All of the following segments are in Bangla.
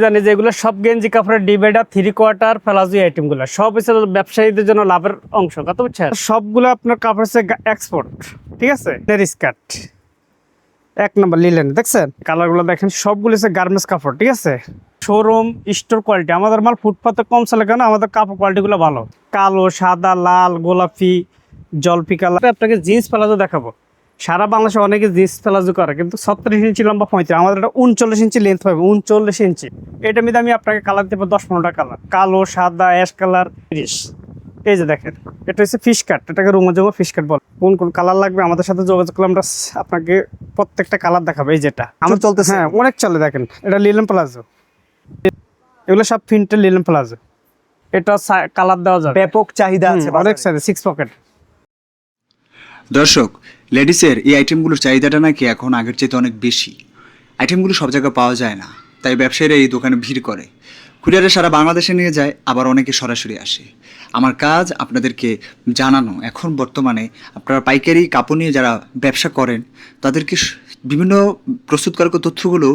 জানি যে এগুলো সব গেঞ্জি কাপড়ের ডিভাইডার 3/4 প্লাজো আইটেমগুলো সব হচ্ছে ব্যবসায়ীদের জন্য লাভের অংশ, কত বুঝছেন? সবগুলো আপনার কাপড় হচ্ছে এক্সপোর্ট, ঠিক আছে। স্কার্ট 1 নম্বর লিলেন, দেখছেন কালারগুলো দেখেন, সবগুলো হচ্ছে গার্মেন্টস কাপড়, ঠিক আছে। শোরুম স্টোর কোয়ালিটি, আমাদের মাল ফুটপাতে কম চলে কেন, আমাদের কাপড় কোয়ালিটিগুলো ভালো। কালো, সাদা, লাল, গোলাপি, জলপি কালার। আপনাকে জিন্স প্লাজো দেখাবো। সারা বাংলাদেশে অনেকে জিন্স প্লাজো করে, কিন্তু 36 ইঞ্চি লম্বা 35, আমাদের এটা 39 ইঞ্চি লেন্থ পাবে, 39 ইঞ্চি। এটার মধ্যে আমি আপনাকে কালার দেবো 10-15টা কালার, কালো, সাদা, অ্যাশ কালার, 30। এই যে দেখেন, এটা হচ্ছে ফিশ কাট, এটাকে রুমাজমা ফিশ কাট বল। কোন কোন কালার লাগবে আমাদের সাথে যোগাযোগ করলে আমরা আপনাকে প্রত্যেকটা কালার দেখাবো। এই যেটা আমার চলতেছে, হ্যাঁ অনেক চলে। দেখেন এটা লিলেন প্লাজো, এগুলো সব প্রিন্টের লিলেন প্লাজো। এটা কালার দেওয়া যাবে, ব্যাপক চাহিদা আছে, অনেক সাইজ, 6 পকেট। দর্শক, লেডিসের এই আইটেমগুলোর চাহিদাটা নাকি এখন আগের চাইতে অনেক বেশি। আইটেমগুলো সব জায়গায় পাওয়া যায় না, তাই ব্যবসায়ীরা এই দোকানে ভিড় করে। কুরিয়ারে সারা বাংলাদেশে নিয়ে যায়, আবার অনেকে সরাসরি আসে। আমার কাজ আপনাদেরকে জানানো, এখন বর্তমানে আপনারা পাইকারি কাপড় নিয়ে যারা ব্যবসা করেন তাদেরকে বিভিন্ন প্রস্তুতকারক তথ্যগুলো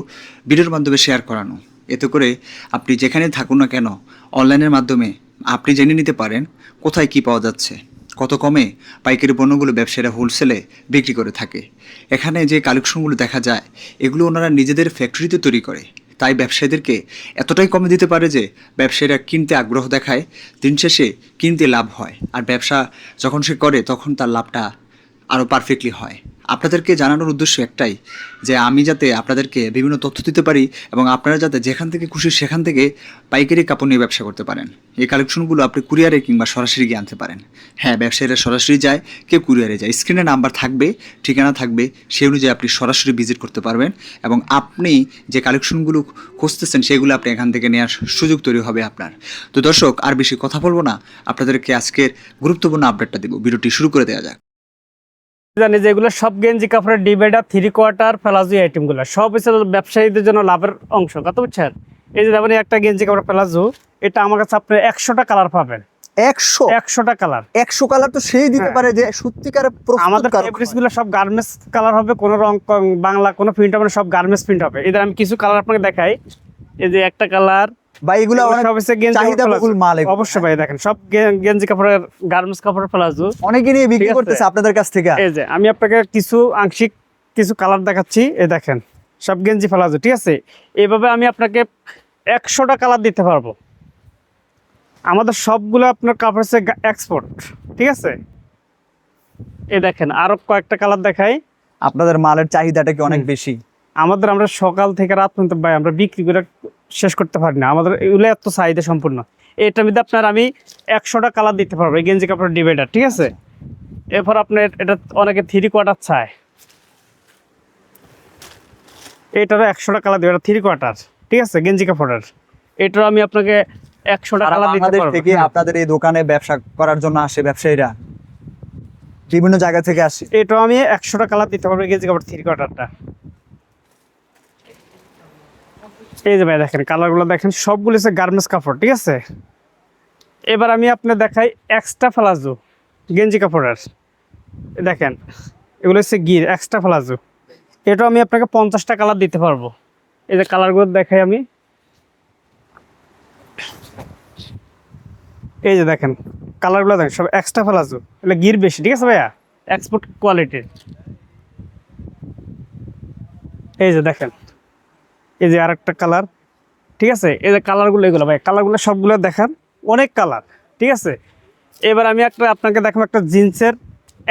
ভিডিওর মাধ্যমে শেয়ার করানো। এতে করে আপনি যেখানে থাকুন না কেন, অনলাইনের মাধ্যমে আপনি জেনে নিতে পারেন কোথায় কি পাওয়া যাচ্ছে, কত কমে পাইকারি পণ্যগুলো ব্যবসায়ীরা হোলসেলে বিক্রি করে থাকে। এখানে যে কালেকশনগুলো দেখা যায়, এগুলো ওনারা নিজেদের ফ্যাক্টরিতে তৈরি করে, তাই ব্যবসায়ীদেরকে এতটাই কমে দিতে পারে যে ব্যবসায়ীরা কিনতে আগ্রহ দেখায়, দিন শেষে কিনতে লাভ হয়। আর ব্যবসা যখন সে করে তখন তার লাভটা আরও পারফেক্টলি হয়। আপনাদেরকে জানানোর উদ্দেশ্য একটাই, যে আমি যাতে আপনাদেরকে বিভিন্ন তথ্য দিতে পারি এবং আপনারা যাতে যেখান থেকে খুশি সেখান থেকে পাইকারি কাপড় নিয়ে ব্যবসা করতে পারেন। এই কালেকশনগুলো আপনি কুরিয়ারে কিংবা সরাসরি গিয়ে আনতে পারেন। হ্যাঁ, ব্যবসায়ীরা সরাসরি যায়, কেউ কুরিয়ারে যায়। স্ক্রিনে নাম্বার থাকবে, ঠিকানা থাকবে, সেই অনুযায়ী আপনি সরাসরি ভিজিট করতে পারবেন এবং আপনি যে কালেকশনগুলো খুঁজতেছেন সেগুলো আপনি এখান থেকে নেওয়ার সুযোগ তৈরি হবে আপনার। তো দর্শক, আর বেশি কথা বলবো না, আপনাদেরকে আজকের গুরুত্বপূর্ণ আপডেটটা দেবো। ভিডিওটি শুরু করে দেওয়া যাক। জানি যে এগুলো সব গেঞ্জি কাপড়ের ডিভাইডার 3/4 প্লাজো আইটেমগুলো সব হচ্ছে ব্যবসায়ীদের জন্য লাভের অংশ, কত বুঝছেন? এই যে যেমন একটা গেঞ্জি কাপড় প্লাজো, এটা আমার কাছে আপনি 100টা কালার পাবেন। 100টা কালার, 100 কালার তো সেই দিতে পারে যে সত্যিকারের আমাদের ফেব্রিক্সগুলো সব গার্মেন্টস কালার হবে, কোনো রং বাংলা কোনো প্রিন্ট হবে না, সব গার্মেন্টস প্রিন্ট হবে। এদের আমি কিছু কালার আপনাকে দেখাই। এই যে একটা কালার, ভাই এগুলো সব হচ্ছে গেঞ্জি চাহিদাবহুল মাল। অবশ্যই ভাই, দেখেন সব গেঞ্জি কাপড়ের গার্মেন্টস কাপড়ের প্লাজো অনেকে নিয়ে বিক্রি করতেছে আপনাদের কাছ থেকে। এই যে আমি আপনাকে কিছু আংশিক কিছু কালার দেখাচ্ছি। এই দেখেন সব গেঞ্জি প্লাজো, ঠিক আছে। এইভাবে আমি আপনাকে 100টা কালার দিতে পারবো। আমাদের সবগুলো আপনার কাপড় হচ্ছে এক্সপোর্ট, ঠিক আছে। এই দেখেন আরো কয়েকটা কালার দেখাই। আপনাদের মালের চাহিদাটা কি অনেক বেশি? আমরা সকাল থেকে রাত পর্যন্ত ভাই আমরা বিক্রি করে শেষ করতে পারি না, আমাদের এগুলো এত চাহিদা সম্পূর্ণ। এটার মধ্যে আপনার আমি 100টা কালার দিতে পারবো, এই গেঞ্জি কাপড়ের ডিভাইডার, ঠিক আছে। এরপর আপনার এটা অনেকে 3/4 চায়, এটারও 100টা কালার দেবে, এটা 3/4, ঠিক আছে, গেঞ্জি কাপড়ের। এটারও আমি আপনাকে 100টা কালার দিতে পারবো। থেকে আপনাদের এই দোকানে ব্যবসা করার জন্য আসে ব্যবসায়ীরা, বিভিন্ন জায়গা থেকে আসে। এটাও আমি 100টা কালার দিতে পারবো, গেঞ্জি কাপড় 3/4টা। এই যে ভাই দেখেন কালারগুলো দেখেন, সবগুলো হচ্ছে গার্মেন্টস কাপড়, ঠিক আছে। এবার আমি আপনার দেখাই এক্সট্রা প্লাজো গেঞ্জি কাপড়ের। দেখেন এগুলো হচ্ছে গির এক্সট্রা প্লাজো, এটাও আমি আপনাকে 50টা কালার দিতে পারবো। এই যে কালারগুলো দেখাই আমি, এই যে দেখেন কালারগুলো দেখেন, সব এক্সট্রা প্লাজো, এগুলো গির বেশি, ঠিক আছে ভাইয়া, এক্সপোর্ট কোয়ালিটির। এই যে দেখেন, এই যে আরেকটা কালার, ঠিক আছে। এই যে কালারগুলো, এগুলো ভাই কালারগুলো সবগুলো দেখেন, অনেক কালার, ঠিক আছে। এবার আমি আপনাকে দেখাবো একটা জিন্সের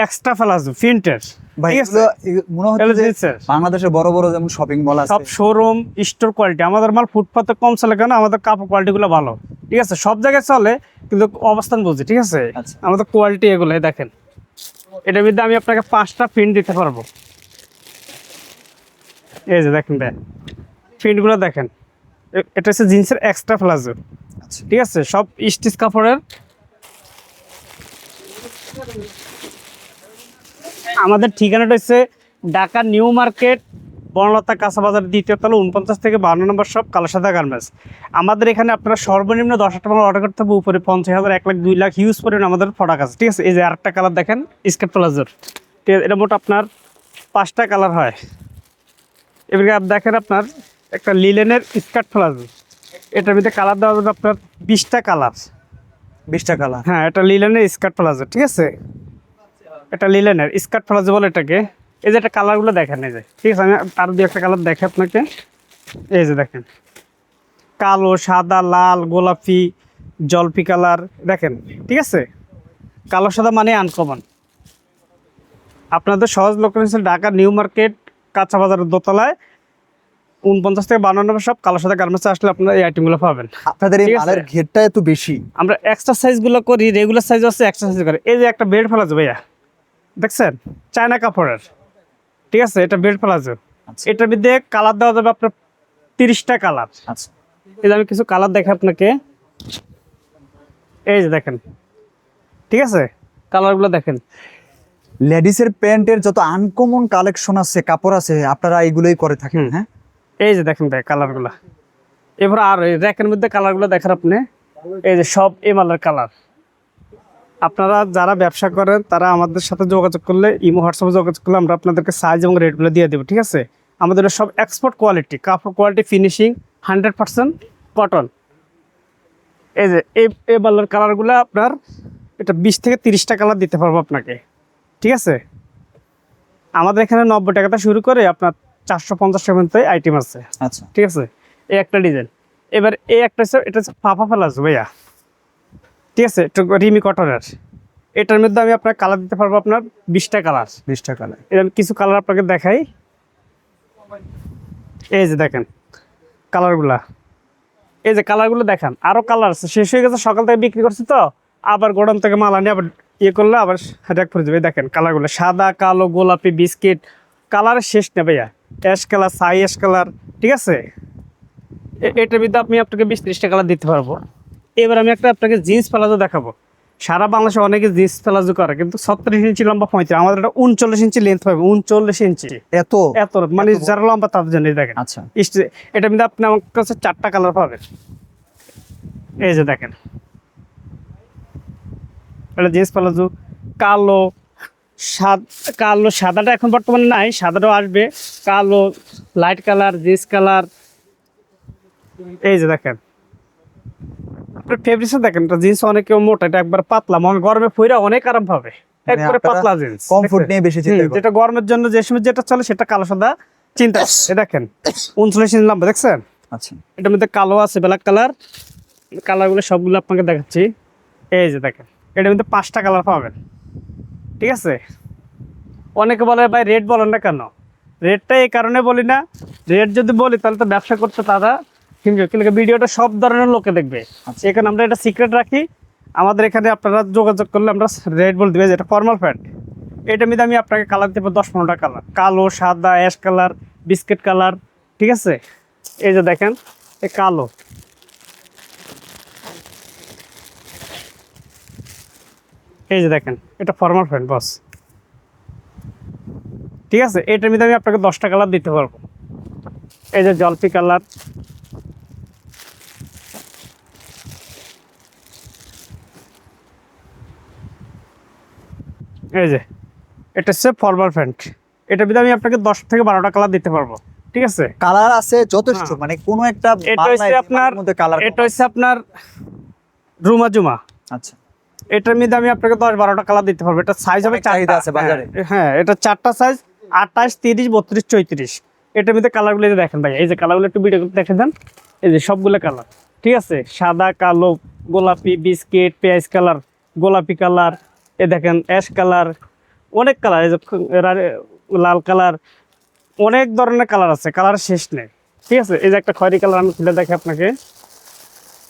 এক্সট্রা প্লাজো প্রিন্টের, ভাই মনে হচ্ছে বাংলাদেশের বড় বড় যেমন শপিং মল আছে, সব শোরুম স্টোর কোয়ালিটি। আমাদের মাল ফুটপাতে কম চলে কেন, আমাদের কাপড় কোয়ালিটিগুলো ভালো, ঠিক আছে। সব জায়গায় চলে কিন্তু অবস্থান বুঝি, ঠিক আছে। আমাদের কোয়ালিটি এগুলো দেখেন। এটার মধ্যে আমি আপনাকে 5টা প্রিন্ট দিতে পারবো। এই যে দেখেন ভাই প্রিন্টগুলো দেখেন, এটা হচ্ছে জিন্সের এক্সট্রা প্লাজো, ঠিক আছে, সব স্টিচ কাপড়ের। আমাদের ঠিকানাটা হচ্ছে ঢাকা নিউ মার্কেট, বনলতা কাঁচা বাজার, 2য় তলা, 49 থেকে 52 নম্বর শপ, কালাসাদা গার্মেন্টস। আমাদের এখানে আপনারা সর্বনিম্ন 10টা মাল অর্ডার করতে হবে, উপরে 50,000, 1 লাখ, 2 লাখ হিউজ পরিমাণ আমাদের প্রোডাক্ট আছে, ঠিক আছে। এই যে আরেকটা কালার দেখেন স্কার্ট প্লাজোর, ঠিক আছে, এটা মোট আপনার 5টা কালার হয়। এবার দেখেন আপনার একটা লিলেনের স্কার্ট প্লাজো, এটার ভিতরে কালার দেওয়া যাবে আপনার 20টা কালার। 20টা কালার। হ্যাঁ, এটা লিলেনের স্কার্ট প্লাজো, ঠিক আছে, এটা লিলেনের স্কার্ট প্লাজো বলে এটাকে। এই যে এটা কালারগুলো দেখেন, এই যে, ঠিক আছে, আমি আরও দু একটা কালার দেখে আপনাকে। এই যে দেখেন, কালো, সাদা, লাল, গোলাপি, জলপি কালার দেখেন, ঠিক আছে। কালো সাদা মানে আনকমন। আপনাদের সহজ লোকেশন ঢাকা নিউ মার্কেট কাঁচা বাজারের দোতলায় 49 থেকে 52 নম্বর সব কালো সাদা গার্মেন্টসে আসলে আপনারা এই আইটেমগুলো পাবেন। আপনাদের এই ঠিক আছে। মালের ঘেরটা এত বেশি। আমরা এক্সট্রা সাইজগুলো করি, রেগুলার সাইজ আছে, এক্সট্রা সাইজ করি। এই যে একটা বেড প্লাজো ভাইয়া, দেখছেন, চায়না কাপড়ের, ঠিক আছে, এটা বেড প্লাজো। আচ্ছা। এটার মধ্যে কালার দেওয়া যাবে আপনার 30টা কালার। আচ্ছা, এই যে আমি কিছু কালার দেখে আপনাকে, এই যে দেখেন, ঠিক আছে, কালারগুলো দেখেন। লেডিসের প্যান্টের যত আনকমন কালেকশন আছে, কাপড় আছে, আপনারা এগুলোই করে থাকেন। হ্যাঁ, এই যে দেখেন ভাই কালারগুলো। এবার আর এই র্যাকের মধ্যে কালারগুলো দেখেন আপনি, এই যে সব এমালের কালার। আপনারা যারা ব্যবসা করেন তারা আমাদের সাথে যোগাযোগ করলে, ইমো হোয়াটসঅ্যাপে যোগাযোগ করলে আমরা আপনাদেরকে সাইজ এবং রেটগুলো দিয়ে দেবো, ঠিক আছে। আমাদের সব এক্সপোর্ট কোয়ালিটি, কাপড় কোয়ালিটি, ফিনিশিং 100% কটন। এই যে এই বালার কালারগুলো আপনার এটা 20 থেকে 30টা কালার দিতে পারবো আপনাকে, ঠিক আছে। আমাদের এখানে 90 টাকাটা শুরু করে আপনার 450 টাকা পর্যন্ত আইটেম আছে, আচ্ছা, ঠিক আছে। এই একটা ডিজাইন। এবার এই একটা হচ্ছে, এটা হচ্ছে ফাফা প্লাজো ভাইয়া, ঠিক আছে, একটু রিমি কটনের। এটার মধ্যে আমি আপনার কালার দিতে পারবো আপনার 20টা কালার। 20টা কালার। এর আমি কিছু কালার আপনাকে দেখাই। এই যে দেখেন কালারগুলা, এই যে কালারগুলো দেখেন, আরও কালার আছে, শেষ হয়ে গেছে, সকাল থেকে বিক্রি করছি তো, আবার গোডাউন থেকে মাল আনি আবার ইয়ে করলে আবার র্যাক করে দেবে। দেখেন কালারগুলো, সাদা, কালো, গোলাপি, বিস্কিট, কালারের শেষ নেই ভাইয়া, অ্যাশ কালার, সাই অ্যাশ কালার, ঠিক আছে। এটার মধ্যে আপনি আপনাকে 20-30টা কালার দিতে পারবো। এবার আমি একটা আপনাকে জিন্স প্লাজো দেখাবো। সারা বাংলাদেশে অনেকে জিন্স প্লাজো করে, কিন্তু 36 ইঞ্চি লম্বা 35, আমাদের এটা 39 ইঞ্চি লেন্থ পাবে, 39 ইঞ্চি। এত এত মানে যারা লম্বা তাদের জন্য দেখেন। আচ্ছা, এটার মধ্যে আপনি আমার কাছে 4টা কালার পাবেন। এই যে দেখেন, এটা জিন্স প্লাজো, কালো, কালো, সাদাটা এখন বর্তমানে নাই, সাদাটাও আসবে, কালো, লাইট কালার, জিন্স কালার। এই যে দেখেন, আপনার ফেব্রিক্সটা দেখেন, এটা জিন্স অনেকে মোটা, এটা একবার পাতলা, মনে গরমে পইরা অনেক আরাম পাবে, একবারে আপনারা পাতলা জিন্স, কমফোর্ট নিয়ে বেশি চিন্তা করেন। যেটা গরমের জন্য যে সময় যেটা চলে সেটা কালো সাদা চিন্তা। এ দেখেন 39 ইঞ্চি লম্বা, দেখছেন। আচ্ছা, এটার মধ্যে কালো আছে, ব্ল্যাক কালার, কালারগুলো সবগুলো আপনাকে দেখাচ্ছি। এই যে দেখেন, এটার মধ্যে 5টা কালার পাবেন, ঠিক আছে। অনেকে বলে ভাই রেট বলেন না কেন, রেটটা এই কারণে বলি না, রেট যদি বলি তাহলে তো ব্যবসা করতে তারা কিন্তু ভিডিওটা সব ধরনের লোকে দেখবে। এখানে আমরা এটা সিক্রেট রাখি। আমাদের এখানে আপনারা যোগাযোগ করলে আমরা রেট বলে দেবে। যেটা ফর্মাল প্যান্ট, এটার মধ্যে আমি আপনাকে কালার দেবো 10-15টা কালার, কালো, সাদা, অ্যাশ কালার, বিস্কিট কালার, ঠিক আছে। এই যে দেখেন, এই কালো, এই যে দেখেন, এটা ফর্মাল প্যান্ট বস, ঠিক আছে। এটার মধ্যে আমি আপনাকে 10টা কালার দিতে পারবো। এই যে জলপি কালার, এই যে এটা হচ্ছে ফরমাল প্যান্ট, এটার মধ্যে আমি আপনাকে 10 থেকে 12টা কালার দিতে পারবো, ঠিক আছে। কালার আছে যথেষ্ট, হ্যাঁ। মানে কোনো একটা এটা হচ্ছে আপনার, এটা হচ্ছে আপনার রুমা জুমা। আচ্ছা, এটার মধ্যে আমি আপনাকে 10-12টা কালার দিতে পারবো। এটা সাইজ হবে অনেক চাহিদা 4টা আছে বাজারে। হ্যাঁ, এটা 4টা সাইজ, 28, 30, 32, 34। এটার মধ্যে কালারগুলো দেখেন ভাই, এই যে কালারগুলো একটু ভিডিও দেখে দেন। এই যে সবগুলো কালার, ঠিক আছে, সাদা, কালো, গোলাপি, বিস্কিট, পেঁয়াজ কালার, গোলাপি কালার, এ দেখেন অ্যাশ কালার, অনেক কালার, এই যে লাল কালার, অনেক ধরনের কালার আছে, কালার শেষ নেই, ঠিক আছে। এই যে একটা খয়েরি কালার আমি খুলে দেখি আপনাকে।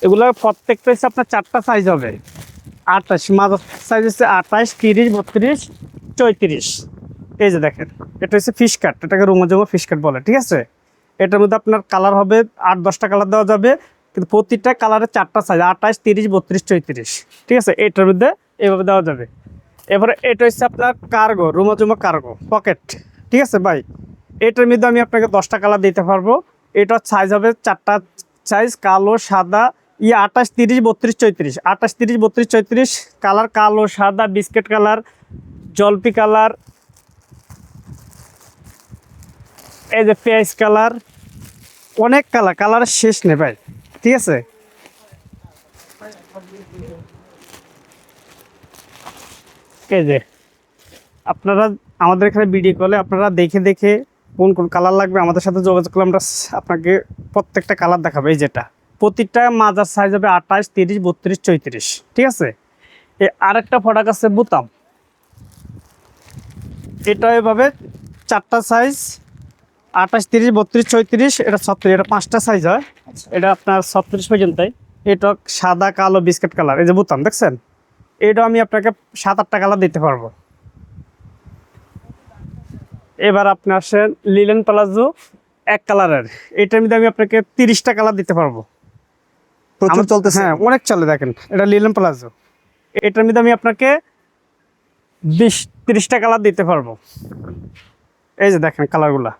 এগুলো প্রত্যেকটা হচ্ছে আপনার 4টা সাইজ হবে। 28 মাদার সাইজ হচ্ছে 28, 30, 32, 34। এই যে দেখেন, এটা হচ্ছে ফিশ কাট, এটাকে রুমাজুমা ফিশ কাট বলে, ঠিক আছে। এটার মধ্যে আপনার কালার হবে 8-10টা কালার দেওয়া যাবে, কিন্তু প্রতিটা কালারের 4টা সাইজ, 28, 30, 32, 34, ঠিক আছে। এটার মধ্যে এইভাবে দেওয়া যাবে। এবারে এটা হচ্ছে আপনার কার্গো, রুমাজুমা কার্গো পকেট, ঠিক আছে ভাই। এটার মধ্যে আমি আপনাকে 10টা কালার দিতে পারবো। এটার সাইজ হবে 4টা সাইজ, কালো, সাদা, 28, 30, 32, 34, 28, 30, 32, 34 কালার, কালো, সাদা, বিস্কিট কালার, জলপি কালার, এই যে পেঁয়াজ কালার, অনেক কালার, কালারের শেষ নেই ভাই। ঠিক আছে। এই যে আপনারা আমাদের এখানে ভিডিও কলে আপনারা দেখে দেখে কোন কোন কালার লাগবে আমাদের সাথে যোগাযোগ করলে আমরা আপনাকে প্রত্যেকটা কালার দেখাবো। এই যেটা প্রতিটা মাজার সাইজ হবে 28, 30, 32, 34, ঠিক আছে। আরেকটা প্রোডাক্ট আছে বোতাম, এটা এভাবে 4টা সাইজ 28, 30, 32, 34, এটা 36, এটা 5টা সাইজ হয়। এটা আপনার 36 পর্যন্ত। এটা সাদা কালো বিস্কিট কালার, এই যে বোতাম দেখছেন, এটা আমি আপনাকে 7-8টা কালার দিতে পারবো। এবার আপনি আসেন লিলেন প্লাজো এক কালারের, এটার মধ্যে আমি আপনাকে 30টা কালার দিতে পারবো। প্রচুর চলতেছে। হ্যাঁ অনেক চলে, দেখেন এটা লিলেন প্লাজো, এটার মধ্যে আমি আপনাকে 20-30টা কালার দিতে পারবো। এই যে দেখেন কালারগুলা,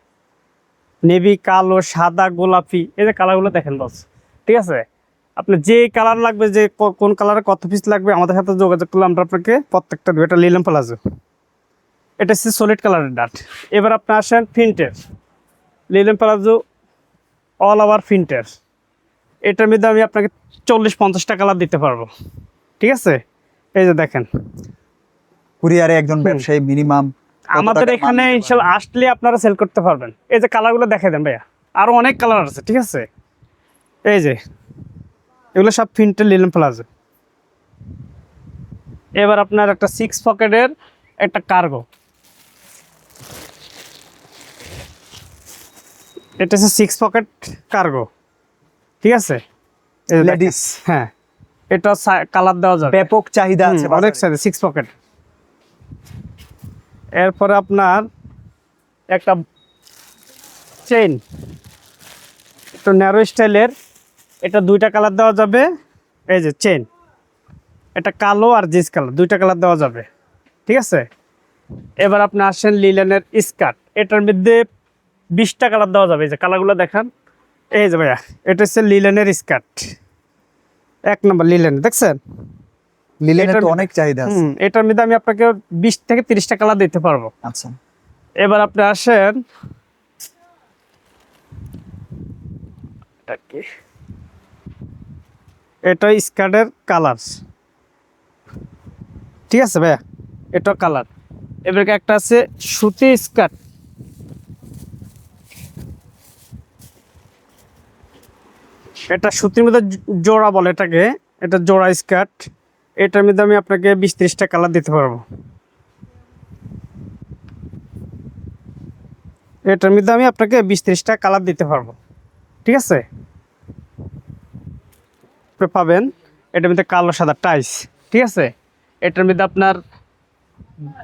নেভি, কালো, সাদা, গোলাপি, এই যে কালারগুলো দেখেন বস, ঠিক আছে। আপনার যে কালার লাগবে, যে কোন কালারে কত পিস লাগবে আমাদের সাথে যোগাযোগ করলে আমরা আপনাকে প্রত্যেকটা দেবো। এটা লিলেন প্লাজো, এটা হচ্ছে সলিড কালারের ডাট। এবার আপনি আসেন প্রিন্টের লিলেন প্লাজো অল ওভার প্রিন্টের, এটার মধ্যে আমি আপনাকে 40-50টা কালার দিতে পারবো, ঠিক আছে। এই যে দেখেন কুরিয়ারে একজন ব্যবসায়ী মিনিমাম আমাদের এখানে ইনশাল্লাহ আসলে আপনারা সেল করতে পারবেন। এই যে কালারগুলো দেখে দেন ভাইয়া, আরও অনেক কালার আছে, ঠিক আছে। এই যে এগুলো সব প্রিন্টের লিলেন প্লাজো। এবার আপনার একটা 6 পকেটের একটা কার্গো, এটা হচ্ছে 6 পকেট কার্গো, ঠিক আছে। এই যে দেখেন, লেডিস, হ্যাঁ এটা কালার দেওয়া যাবে, ব্যাপক চাহিদা আছে অনেক বাজারে। Size 6 pocket. এরপরে আপনার একটা চেইন, একটু ন্যারো স্টাইলের, এটা 2টা কালার দেওয়া যাবে। এই যে চেইন, এটা কালো আর জিস কালার, 2টা কালার দেওয়া যাবে, ঠিক আছে। এবার আপনি আসেন লিলেনের স্কার্ট, এটার মধ্যে 20টা কালার দেওয়া যাবে। এই যে কালারগুলো দেখান, এই যে ভাইয়া এটা হচ্ছে লিলেনের স্কার্ট 1 নম্বর লিলেন, দেখছেন। লিলেনের তো এটার- অনেক চাহিদা আছে। এটার মধ্যে আমি আপনাকে 20 থেকে 30টা কালার দিতে পারবো। আচ্ছা, এবার আপনি আসেন, এটা স্কার্টের কালার, ঠিক আছে ভাইয়া, এটা কালার। এবার একটা আছে সুতি স্কার্ট, এটা সুতির মধ্যে জোড়া বলে এটাকে, এটা জোড়া স্কার্ট, এটার মধ্যে আমি আপনাকে 20-30টা কালার দিতে পারবো। এটার মধ্যে আমি আপনাকে 20-30টা কালার দিতে পারবো, ঠিক আছে। আপনি পাবেন এটার মধ্যে কালো সাদা টাইস, ঠিক আছে। এটার মধ্যে আপনার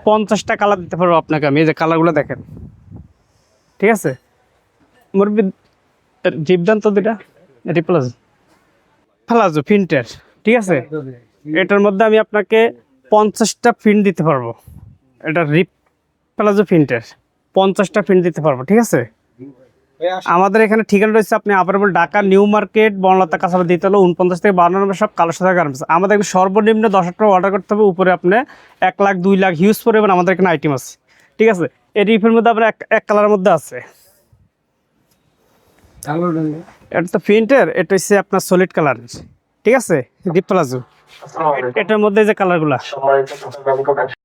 50টা কালার দিতে পারবো আপনাকে আমি। এই যে কালারগুলো দেখেন, ঠিক আছে। মুরব্বি জীবদান্ত দুটা রিপ্লাস প্লাজো প্রিন্টের, ঠিক আছে। এটার মধ্যে আমি আপনাকে 50টা প্রিন্ট দিতে পারবো। এটা রিপ প্লাজো প্রিন্টের 50টা প্রিন্ট দিতে পারবো, ঠিক আছে। আমাদের এখানে ঠিকানা রয়েছে আপনি আপারবল ঢাকা নিউ মার্কেট বনলতা কাঁচাবাজার দ্বিতলা 49 থেকে 52 নম্বর সব কালো সাদা গার্মেন্টস। আমাদের এখানে সর্বনিম্ন 10 টাকা অর্ডার করতে হবে, উপরে আপনি 1 লাখ 2 লাখ হিউজ পরিমাণ আমাদের এখানে আইটেম আছে, ঠিক আছে। এই রিপের মধ্যে আপনার এক কালারের মধ্যে আছে, এটা তো প্রিন্টের, এটা হচ্ছে আপনার সলিড কালার, ঠিক আছে। রিপ প্লাজো, এটার মধ্যে যে কালারগুলা